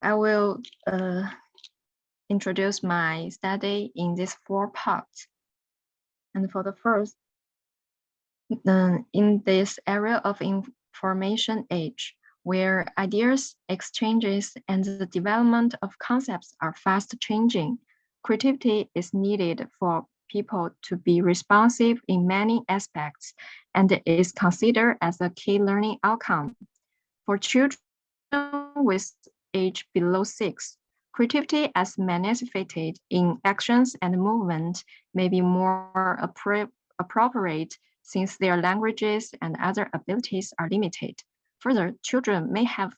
I will introduce my study in these 4 parts. And for the first, in this area of information age, where ideas, exchanges, and the development of concepts are fast changing, creativity is needed for people to be responsive in many aspects and is considered as a key learning outcome. For children with age below 6, creativity as manifested in actions and movement may be more appropriate since their languages and other abilities are limited. Further, children may have,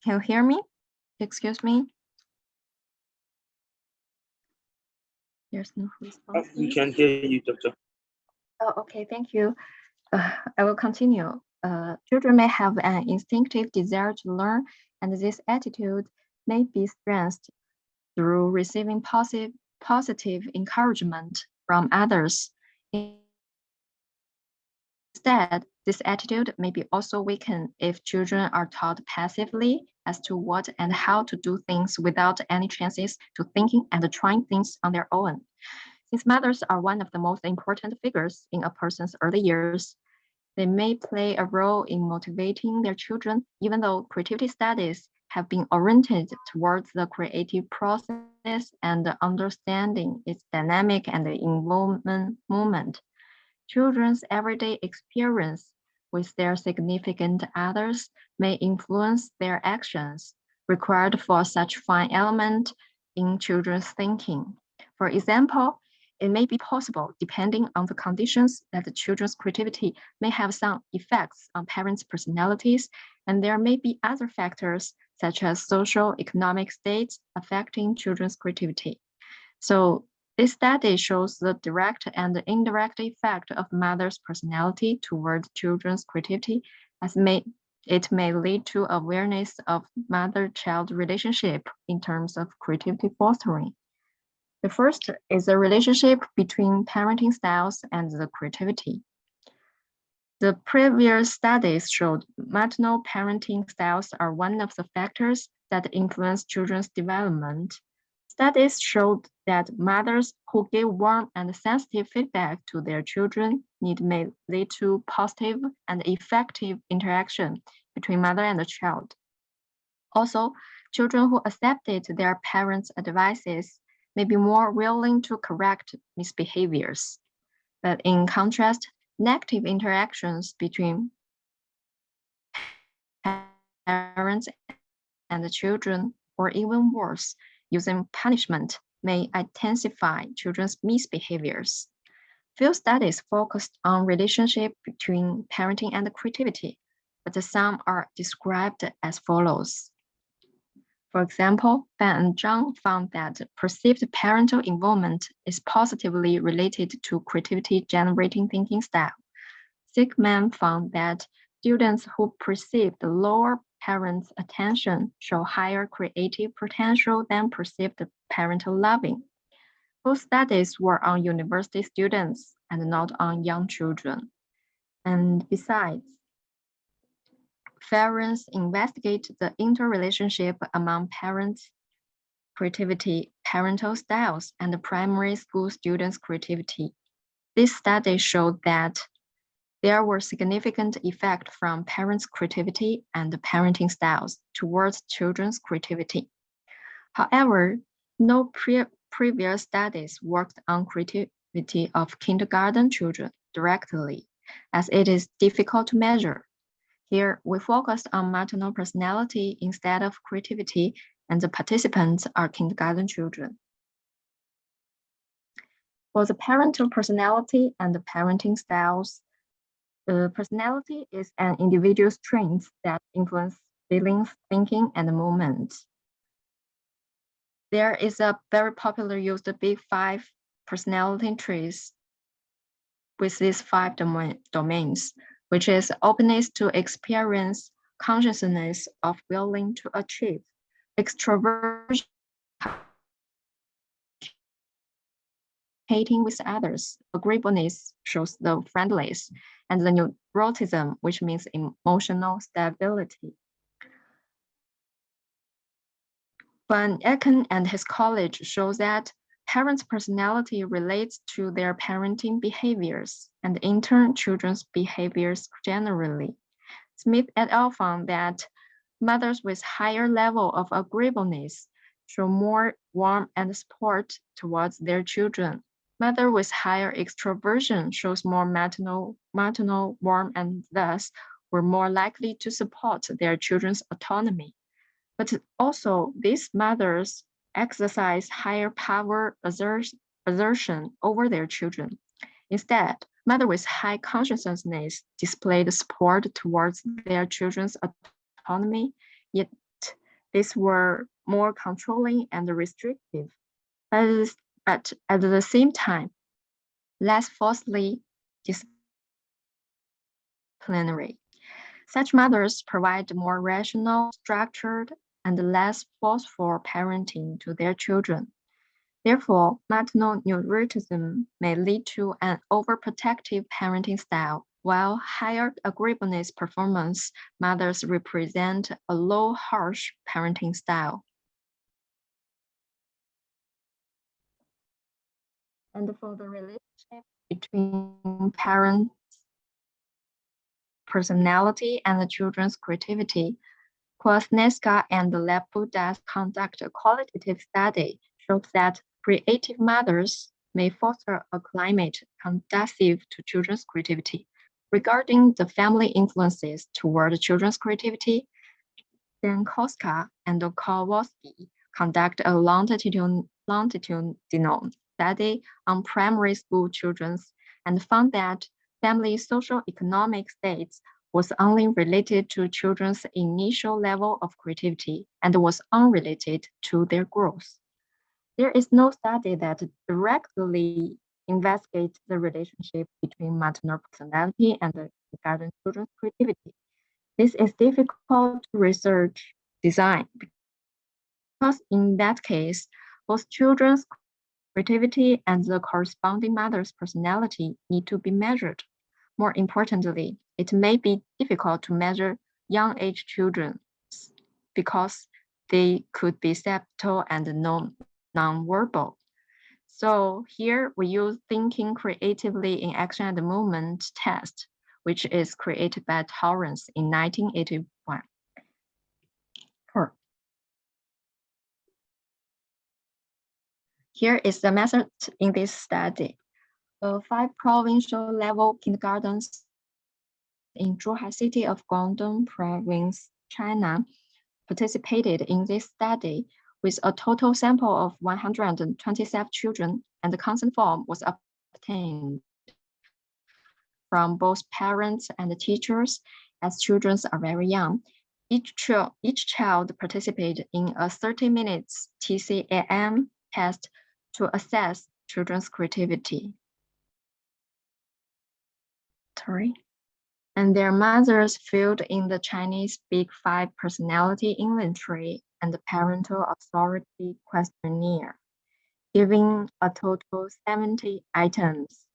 can you hear me? Excuse me. There's no response. We can hear you, Doctor. Oh, okay, thank you. I will continue. Children may have an instinctive desire to learn, and this attitude may be strengthened through receiving positive encouragement from others. Instead, this attitude may be also weakened if children are taught passively as to what and how to do things without any chances to thinking and trying things on their own. Since mothers are one of the most important figures in a person's early years, they may play a role in motivating their children, even though creativity studies have been oriented towards the creative process and understanding its dynamic and involvement moment. Children's everyday experience with their significant others may influence their actions, required for such fine element in children's thinking. For example, it may be possible, depending on the conditions, that the children's creativity may have some effects on parents' personalities, and there may be other factors, such as social, economic states, affecting children's creativity. So this study shows the direct and indirect effect of mother's personality toward children's creativity, as it may lead to awareness of mother-child relationship in terms of creativity fostering. The first is the relationship between parenting styles and the creativity. The previous studies showed maternal parenting styles are one of the factors that influence children's development. Studies showed that mothers who give warm and sensitive feedback to their children may lead to positive and effective interaction between mother and the child. Also, children who accepted their parents' advices may be more willing to correct misbehaviors. But in contrast, negative interactions between parents and the children, or even worse, using punishment, may intensify children's misbehaviors. Few studies focused on relationship between parenting and creativity, but some are described as follows. For example, Ban and Zhang found that perceived parental involvement is positively related to creativity-generating thinking style. Sigman found that students who perceive the lower parents' attention show higher creative potential than perceived parental loving. Both studies were on university students and not on young children. And besides, parents investigate the interrelationship among parents' creativity, parental styles, and the primary school students' creativity. This study showed that there were significant effects from parents' creativity and parenting styles towards children's creativity. However, no previous studies worked on creativity of kindergarten children directly, as it is difficult to measure. Here, we focused on maternal personality instead of creativity, and the participants are kindergarten children. For the parental personality and the parenting styles, the personality is an individual's traits that influence feelings, thinking, and movement. There is a very popular used Big Five personality traits with these 5 domains, which is openness to experience, consciousness of willing to achieve, extroversion, communicating with others. Agreeableness shows the friendliness, and the neuroticism, which means emotional stability. Van Ecken and his colleague show that parents' personality relates to their parenting behaviors, and in turn, children's behaviors generally. Smith et al. Found that mothers with higher level of agreeableness show more warmth and support towards their children. Mother with higher extroversion shows more maternal warmth and thus were more likely to support their children's autonomy. But also, these mothers exercise higher power assertion over their children. Instead, mothers with high consciousness displayed support towards their children's autonomy, yet these were more controlling and restrictive, but at the same time, less forcefully disciplinary. Such mothers provide more rational, structured, and less forceful parenting to their children. Therefore, maternal neuroticism may lead to an overprotective parenting style, while higher agreeableness performance mothers represent a low, harsh parenting style. And for the relationship between parents' personality and the children's creativity, Kwasniewska and Lapudas conduct a qualitative study shows that creative mothers may foster a climate conducive to children's creativity. Regarding the family influences toward children's creativity, Jankowska and Kowalski conduct a longitudinal study on primary school children and found that family social economic states was only related to children's initial level of creativity and was unrelated to their growth. There is no study that directly investigates the relationship between maternal personality and the regarding children's creativity. This is difficult to research design because in that case, both children's creativity and the corresponding mother's personality need to be measured. More importantly, it may be difficult to measure young age children because they could be subtle and non-verbal. So here we use thinking creatively in action and movement test, which is created by Torrance in 1981. Here is the method in this study. 5 provincial level kindergartens in Zhuhai City of Guangdong Province, China, participated in this study with a total sample of 127 children, and the consent form was obtained from both parents and teachers as children are very young. Each child participated in a 30 minutes TCAM test to assess children's creativity. And their mothers filled in the Chinese Big Five personality inventory and the parental authority questionnaire, giving a total 70 items.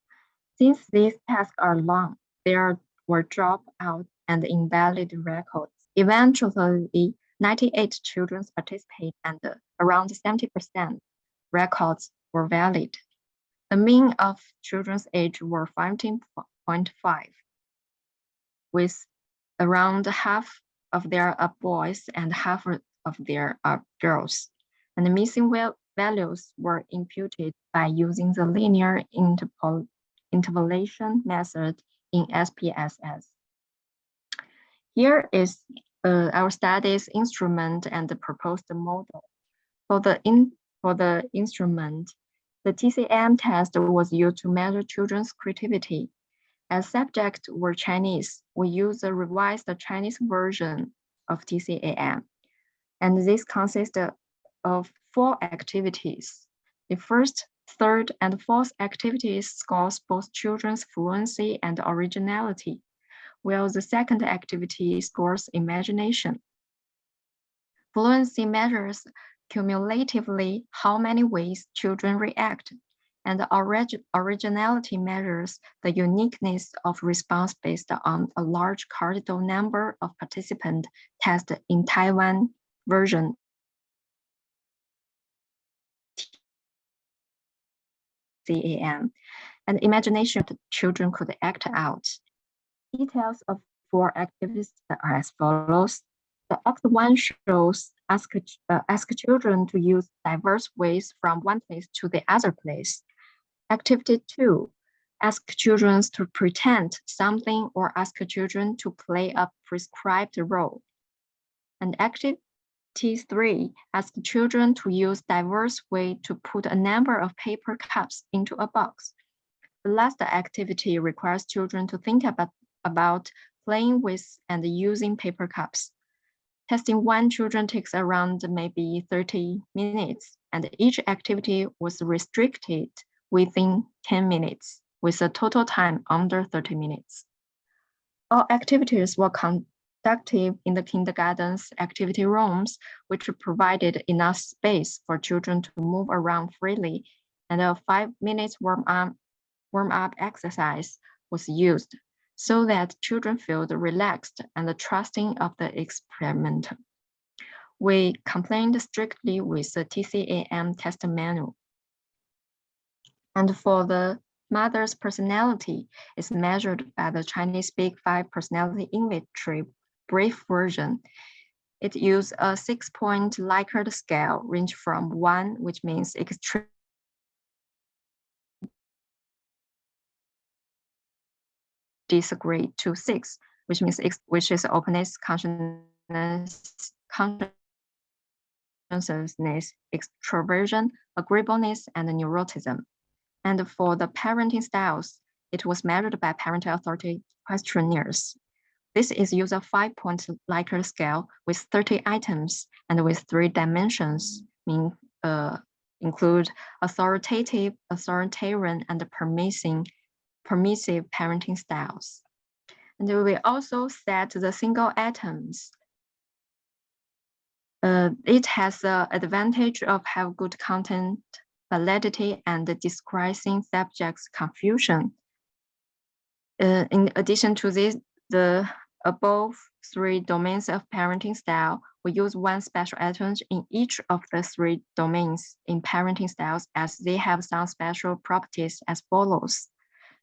Since these tasks are long, there were dropout and invalid records. Eventually, 98 children participated and around 70% records were valid. The mean of children's age were 15.5, with around half of their boys and half of their girls. And the missing values were imputed by using the linear interpolation method in SPSS. Here is our study's instrument and the proposed model. For the instrument, the TCM test was used to measure children's creativity. As subjects were Chinese, we used a revised Chinese version of TCAM. And this consisted of 4 activities. The first, third, and fourth activities scores both children's fluency and originality, while the second activity scores imagination. Fluency measures cumulatively how many ways children react, And the originality measures the uniqueness of response based on a large cardinal number of participants tested in Taiwan version CAM, and imagination that children could act out. Details of 4 activities are as follows. The Act 1 shows ask children to use diverse ways from one place to the other place. Activity 2, ask children to pretend something or ask children to play a prescribed role. And activity 3, ask children to use diverse ways to put a number of paper cups into a box. The last activity requires children to think about playing with and using paper cups. Testing 1 children takes around maybe 30 minutes, and each activity was restricted within 10 minutes, with a total time under 30 minutes. All activities were conducted in the kindergarten's activity rooms, which provided enough space for children to move around freely, and a 5 minutes warm-up exercise was used so that children feel relaxed and trusting of the experiment. We complied strictly with the TCAM test manual. And for the mother's personality, is measured by the Chinese Big 5 personality inventory brief version. It used a 6-point Likert scale, range from 1, which means extreme disagree, to 6, which means which is openness, consciousness, extroversion, agreeableness, and neuroticism. And for the parenting styles, it was measured by parental authority questionnaires. This is used a 5-point Likert scale with 30 items and with 3 dimensions, include authoritative, authoritarian, and permissive parenting styles. And we also set the single items. It has the advantage of have good content validity and decreasing subjects' confusion. In addition to this, the above 3 domains of parenting style, we use 1 special item in each of the 3 domains in parenting styles, as they have some special properties as follows.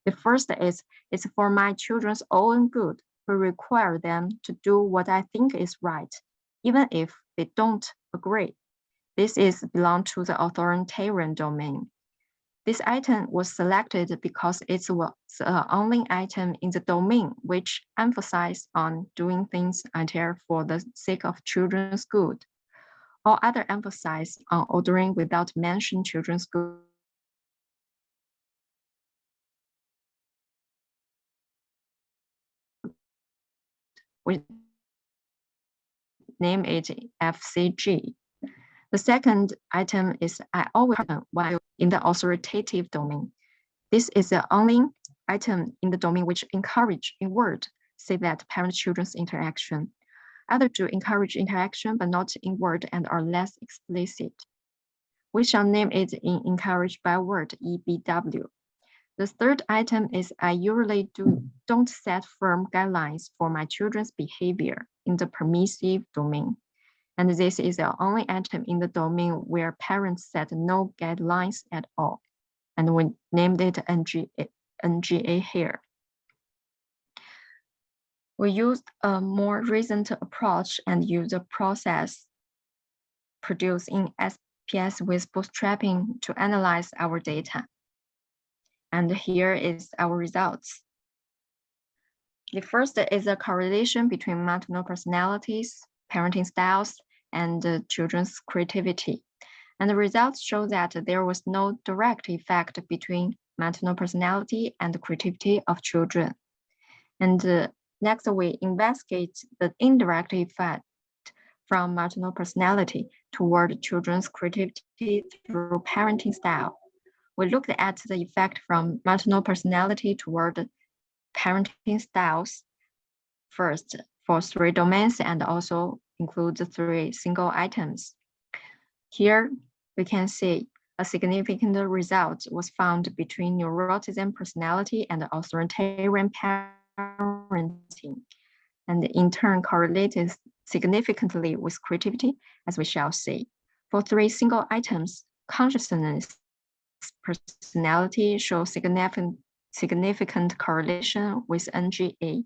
The first is, it's for my children's own good to require them to do what I think is right, even if they don't agree. This is belong to the authoritarian domain. This item was selected because it was the only item in the domain which emphasized on doing things entirely for the sake of children's good. All other emphasize on ordering without mentioning children's good. We name it FCG. The second item is I always while in the authoritative domain. This is the only item in the domain which encourage in word, say that parent-children's interaction. Other two encourage interaction but not in word and are less explicit. We shall name it in encouraged by word, EBW. The third item is I usually don't set firm guidelines for my children's behavior in the permissive domain. And this is the only item in the domain where parents set no guidelines at all. And we named it NGA here. We used a more recent approach and used a process produced in SPS with bootstrapping to analyze our data. And here is our results. The first is a correlation between maternal personalities, parenting styles, and children's creativity. And the results show that there was no direct effect between maternal personality and the creativity of children. And next, we investigate the indirect effect from maternal personality toward children's creativity through parenting style. We looked at the effect from maternal personality toward parenting styles first for 3 domains and also include the 3 single items. Here we can see A significant result was found between neuroticism personality and authoritarian parenting, and in turn correlated significantly with creativity, as we shall see. For 3 single items, consciousness personality shows significant correlation with NGA.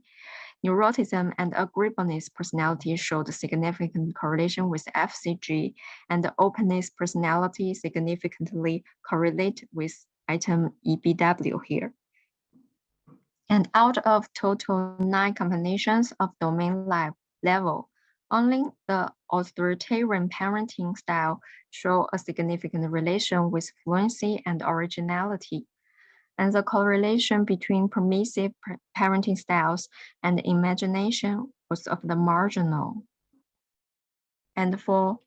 Neuroticism and agreeableness personality showed significant correlation with FCG, and the openness personality significantly correlate with item EBW here. And out of total 9 combinations of domain level, only the authoritarian parenting style show a significant relation with fluency and originality. And the correlation between permissive parenting styles and imagination was of the marginal. And for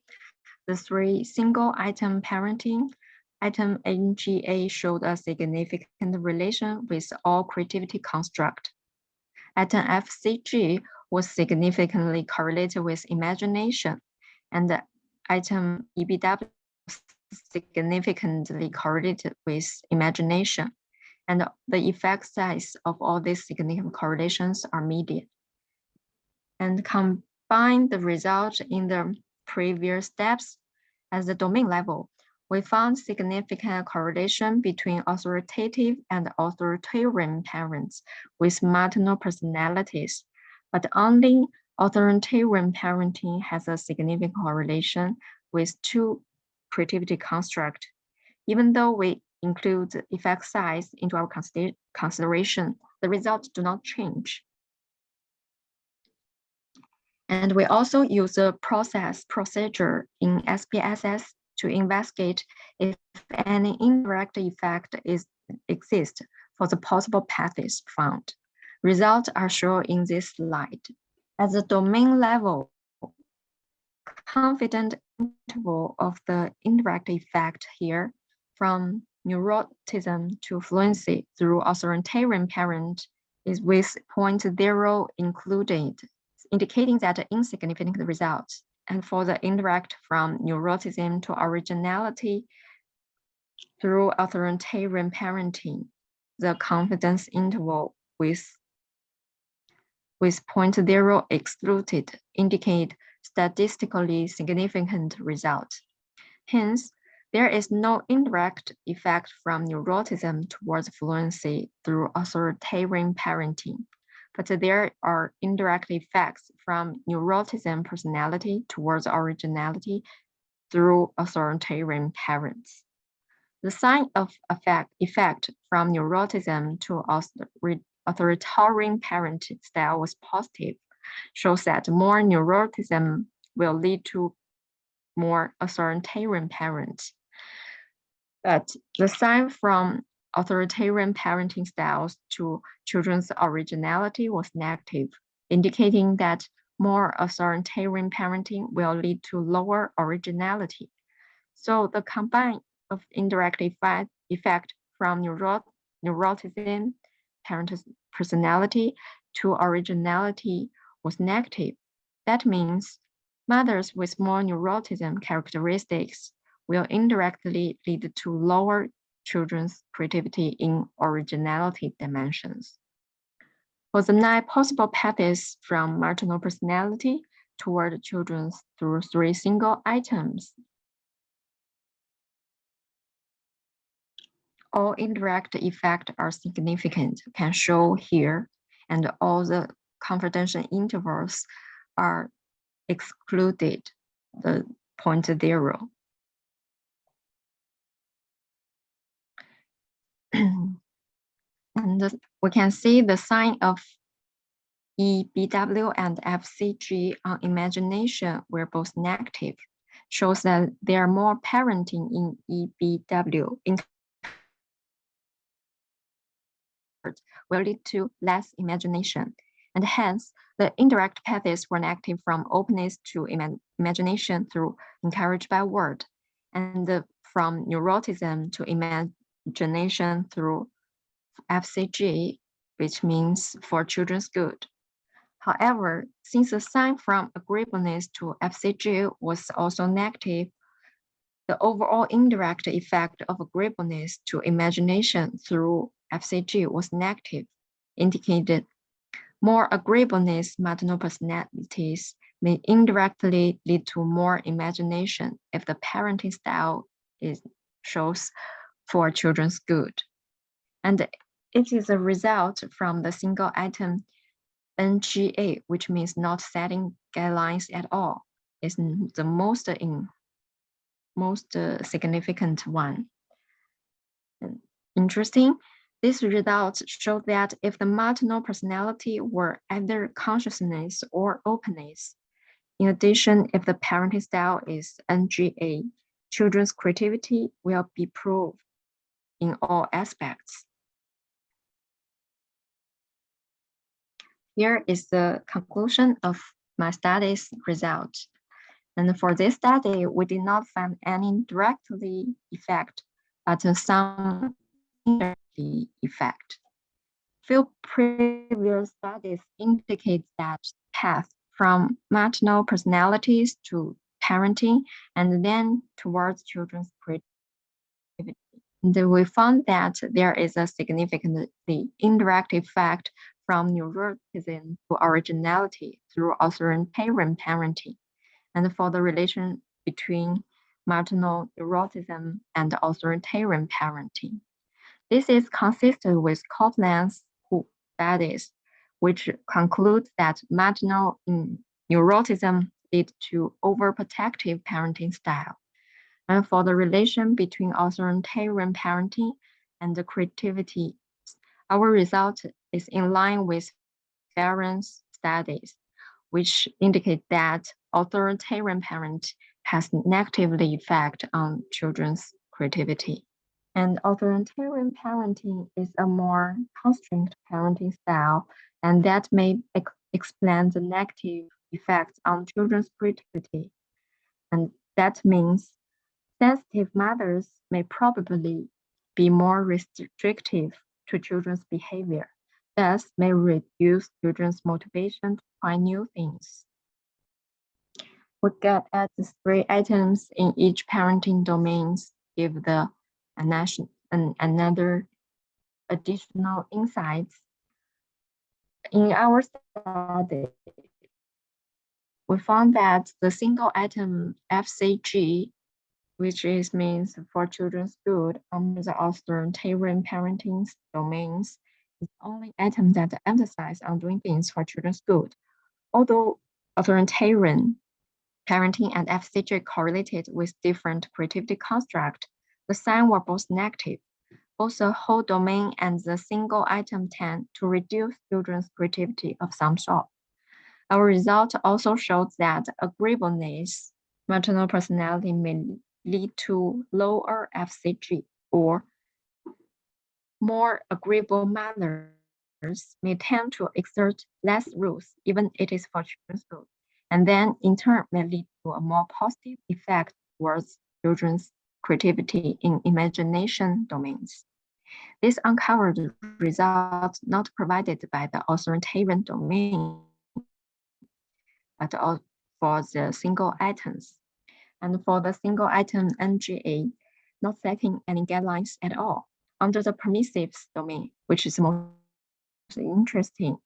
the 3 single item parenting, item NGA showed a significant relation with all creativity construct. Item FCG was significantly correlated with imagination, and the item EBW significantly correlated with imagination. And the effect size of all these significant correlations are median. And combine the result in the previous steps at the domain level, we found significant correlation between authoritative and authoritarian parents with maternal personalities, but only authoritarian parenting has a significant correlation with 2 creativity construct. Even though we include effect size into our consideration, the results do not change. And we also use a procedure in SPSS to investigate if any indirect effect exists for the possible paths found. Results are shown in this slide. At the domain level, confident interval of the indirect effect here from neuroticism to fluency through authoritarian parent is with 0.0 included, indicating that insignificant results. And for the indirect from neuroticism to originality through authoritarian parenting, the confidence interval with 0.0 excluded indicate statistically significant results. Hence, there is no indirect effect from neuroticism towards fluency through authoritarian parenting, but there are indirect effects from neuroticism personality towards originality through authoritarian parents. The sign of effect from neuroticism to authoritarian parent style was positive, shows that more neuroticism will lead to more authoritarian parents. But the sign from authoritarian parenting styles to children's originality was negative, indicating that more authoritarian parenting will lead to lower originality. So the combine of indirect effect from neuroticism, parent personality to originality was negative. That means mothers with more neuroticism characteristics will indirectly lead to lower children's creativity in originality dimensions. For the 9 possible paths from maternal personality toward children through 3 single items, all indirect effects are significant, can show here, and all the confidential intervals are excluded, the 0.0. And we can see the sign of EBW and FCG on imagination were both negative, shows that there are more parenting in EBW will lead to less imagination. And hence, the indirect paths were negative from openness to imagination through encouraged by word, and from neuroticism to imagination through FCG, which means for children's good. However, since the sign from agreeableness to FCG was also negative, The overall indirect effect of agreeableness to imagination through FCG was negative, indicated more agreeableness maternal personalities may indirectly lead to more imagination if the parenting style shows for children's good. And it is a result from the single item NGA, which means not setting guidelines at all, is the most significant one. And interesting, these results show that if the maternal personality were either consciousness or openness, in addition, if the parenting style is NGA, children's creativity will be proved in all aspects. Here is the conclusion of my study's result. And for this study, we did not find any directly effect, but some indirectly effect. Few previous studies indicate that path from maternal personalities to parenting and then towards children's creativity. And we found that there is a significantly indirect effect from neuroticism to originality through authoritarian parenting, and for the relation between maternal neuroticism and authoritarian parenting. This is consistent with Copland's studies, which concludes that maternal neuroticism leads to overprotective parenting style. And for the relation between authoritarian parenting and the creativity, our result is in line with various studies, which indicate that authoritarian parent has negatively effect on children's creativity. And authoritarian parenting is a more constrained parenting style, and that may explain the negative effects on children's creativity. And that means sensitive mothers may probably be more restrictive to children's behavior, thus may reduce children's motivation to try new things. We get at the 3 items in each parenting domains give the another additional insights. In our study, we found that the single item FCG, which means for children's good under the authoritarian parenting domains, is the only item that emphasizes on doing things for children's good. Although authoritarian parenting and FCG correlated with different creativity construct, the signs were both negative. Both the whole domain and the single item tend to reduce children's creativity of some sort. Our result also shows that agreeableness, maternal personality may lead to lower FCG, or more agreeable mothers may tend to exert less rules, even it is for children's good, and then in turn may lead to a more positive effect towards children's creativity in imagination domains. This uncovered results not provided by the authoritarian domain, but for the single items. And for the single item NGA, not setting any guidelines at all. Under the permissive domain, which is most interesting,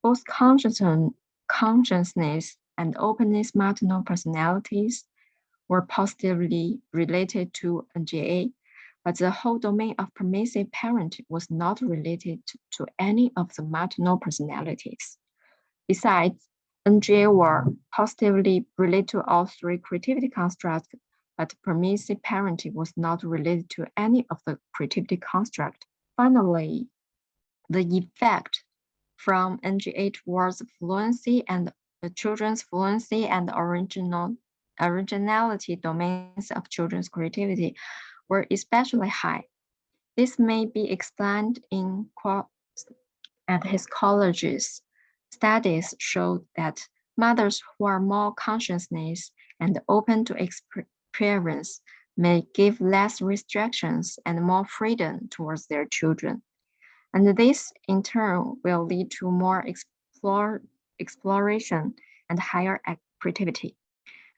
both consciousness and openness maternal personalities were positively related to NGA, but the whole domain of permissive parent was not related to any of the maternal personalities. Besides, NGA were positively related to all 3 creativity constructs, but permissive parenting was not related to any of the creativity construct. Finally, the effect from NGA towards fluency and the children's fluency and originality domains of children's creativity were especially high. This may be explained in at his colleges. Studies showed that mothers who are more consciousness and open to experience may give less restrictions and more freedom towards their children. And this in turn will lead to more exploration and higher creativity.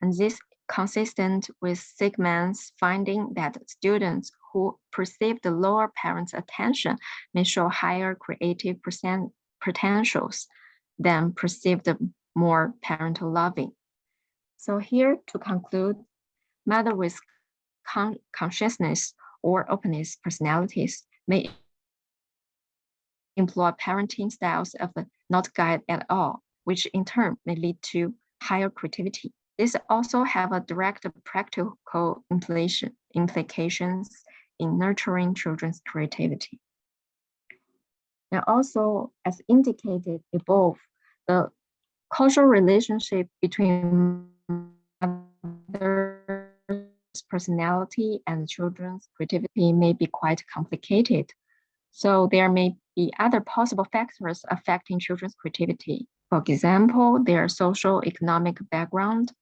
And this consistent with Sigman's finding that students who perceive the lower parents' attention may show higher creative potentials than perceive the more parental loving. So here to conclude, mothers with consciousness or openness personalities may employ parenting styles of not guide at all, which in turn may lead to higher creativity. This also have a direct practical implications in nurturing children's creativity. And also, as indicated above, the causal relationship between mother's personality and children's creativity may be quite complicated. So there may be other possible factors affecting children's creativity. For example, their social economic background.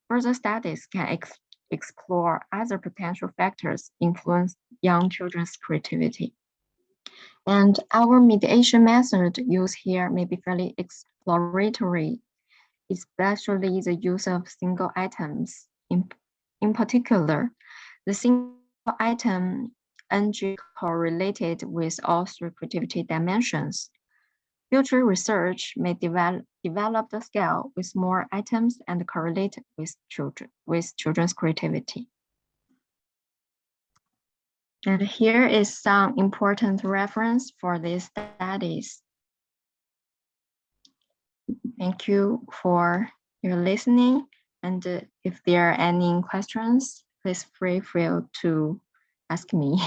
Further studies can explore other potential factors influence young children's creativity. And our mediation method used here may be fairly exploratory, especially the use of single items. In particular, the single item NG correlated with all three creativity dimensions. Future research may develop the scale with more items and correlate with children's creativity. And here is some important reference for these studies. Thank you for your listening. And if there are any questions, please feel free to ask me.